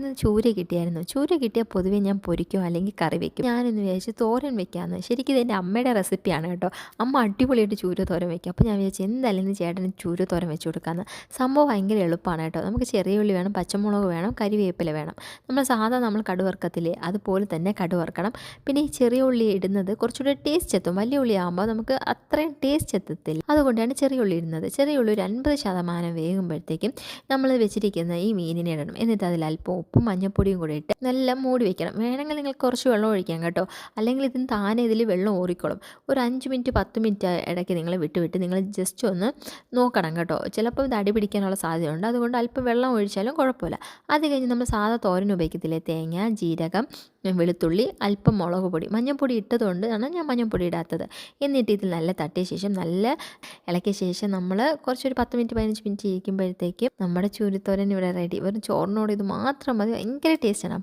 ഇന്ന് ചൂര കിട്ടിയായിരുന്നു. ചൂര കിട്ടിയാൽ പൊതുവേ ഞാൻ പൊരിക്കും അല്ലെങ്കിൽ കറി വെക്കും. ഞാനിന്ന് വിചാരിച്ചു തോരൻ വെക്കാമെന്ന്. ശരിക്കും ഇത് എൻ്റെ അമ്മയുടെ റെസിപ്പിയാണ് കേട്ടോ. അമ്മ അടിപൊളിയായിട്ട് ചൂര തോരൻ വെക്കും. അപ്പോൾ ഞാൻ വിചാരിച്ചു എന്തായാലും ഇന്ന് ചേട്ടന് ചൂര തോരൻ വെച്ച് കൊടുക്കാമെന്ന്. സംഭവം ഭയങ്കര എളുപ്പമാണ് കേട്ടോ. നമുക്ക് ചെറിയ ഉള്ളി വേണം, പച്ചമുളക് വേണം, കരിവേപ്പില വേണം. നമ്മൾ കടുവറുക്കത്തില്ലേ അതുപോലെ തന്നെ കടുവറുക്കണം. പിന്നെ ഈ ചെറിയ ഉള്ളി ഇടുന്നത് കുറച്ചുകൂടി ടേസ്റ്റ് എത്തും. വലിയ ഉള്ളി ആകുമ്പോൾ നമുക്ക് അത്രയും ടേസ്റ്റ് എത്തത്തില്ല. അതുകൊണ്ടാണ് ചെറിയ ഉള്ളി ഇടുന്നത്. ചെറിയ ഉള്ളി ഒരു 50% വേകുമ്പോഴത്തേക്കും നമ്മൾ വെച്ചിരിക്കുന്ന ഈ മീനിനെ ഇടണം. എന്നിട്ട് അതിൽ അല്പം ഉപ്പും മഞ്ഞൾപ്പൊടിയും കൂടി ഇട്ട് നല്ല മൂടി വെക്കണം. വേണമെങ്കിൽ നിങ്ങൾക്ക് കുറച്ച് വെള്ളം ഒഴിക്കാം കേട്ടോ. അല്ലെങ്കിൽ ഇതിന് താനെ ഇതിൽ വെള്ളം ഊറിക്കോളും. ഒരു 5 മിനിറ്റ് 10 മിനിറ്റ് ഇടയ്ക്ക് നിങ്ങൾ വിട്ട് നിങ്ങൾ ജസ്റ്റ് ഒന്ന് നോക്കണം കേട്ടോ. ചിലപ്പോൾ ഇത് അടി പിടിക്കാനുള്ള സാധ്യതയുണ്ട്. അതുകൊണ്ട് അല്പം വെള്ളം ഒഴിച്ചാലും കുഴപ്പമില്ല. അത് കഴിഞ്ഞ് നമ്മൾ സാധാ തോരൻ ഉപയോഗിക്കത്തില്ലേ, തേങ്ങ, ജീരകം, വെളുത്തുള്ളി, അല്പം മുളക് പൊടി, മഞ്ഞൾപ്പൊടി ഇട്ടതുകൊണ്ട് ആണ് ഞാൻ മഞ്ഞൾപ്പൊടി ഇടാത്തത്. എന്നിട്ട് ഇതിൽ നല്ല തട്ടിയ ശേഷം നല്ല ഇളക്കിയ ശേഷം നമ്മൾ കുറച്ചൊരു 10 മിനിറ്റ് 15 മിനിറ്റ് ഇരിക്കുമ്പോഴത്തേക്കും നമ്മുടെ ചൂരത്തോരൻ ഇവിടെ റെഡി. വെറും ചോറിനോട് ഇത് മാത്രം മതി. ഭയങ്കര ടേസ്റ്റാണ്.